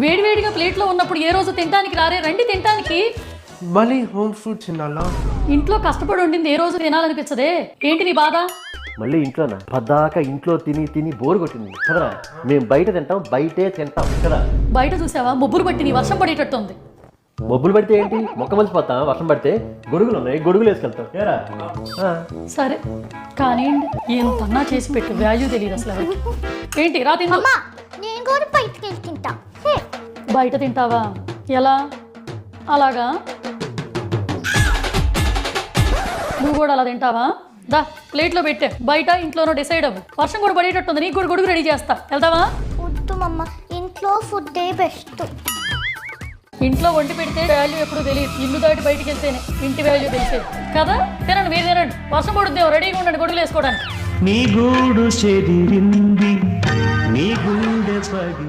వేడివేడిగా ప్లేట్లో ఉన్నప్పుడు ఏ రోజు తినడానికి రారే, రండి తినడానికి. మళ్ళీ హోమ్ ఫుడ్ తినాలా? ఇంట్లో కష్టపడి వండింది ఏ రోజు తినాలనిపించదే, ఏంటి నీ బాధ? మళ్ళీ ఇంట్లోనా? పద్దాక ఇంట్లో తిని తిని బోరు కొట్టింది కదరా. మేము బయట తింటాం, బయటే తింటాం కదా. బయట చూసావా, ముబ్బులు పట్టి నీ వర్షం పడేటట్టుంది. మబ్బులు పడితే ఏంటి, మొక్క మలిసిపోతాం. వర్షం పడితే గొడుగులు ఉన్నాయి, గొడుగులు వేసుకెళ్తాం ఏరా. సరే కానీ ఎంతన్నా చేసి పెట్టు, వాల్యూ తెలియదు అసలు ఎవరికి. ఏంటి రా తిందా? నేను కూడా బయటకు వెళ్ళి తింటా. బయట తింటావా? ఎలా? అలాగా నువ్వు కూడా అలా తింటావా? దా ప్లేట్లో పెట్టే, బయట ఇంట్లోనో డిసైడ్ అవ్వు. వర్షం కూడా పడేటట్టుంది, నీకు కూడా గొడుగు రెడీ చేస్తా, వెళ్తావా? వద్దు మమ్మ, ఇంట్లో ఫుడ్డే బెస్ట్. ఇంట్లో వండి పెడితే వాల్యూ ఎప్పుడు తెలియదు, ఇల్లు దాటి బయటికి వెళ్తేనే ఇంటి వాల్యూ తెలిసేది కదా. తినండి, మీరు తినండి, వర్షం పడుద్దేమో, రెడీగా ఉండండి గొడుగులు వేసుకోవడానికి. నీ గూడు చెదిరింది, నీ గుండె పగి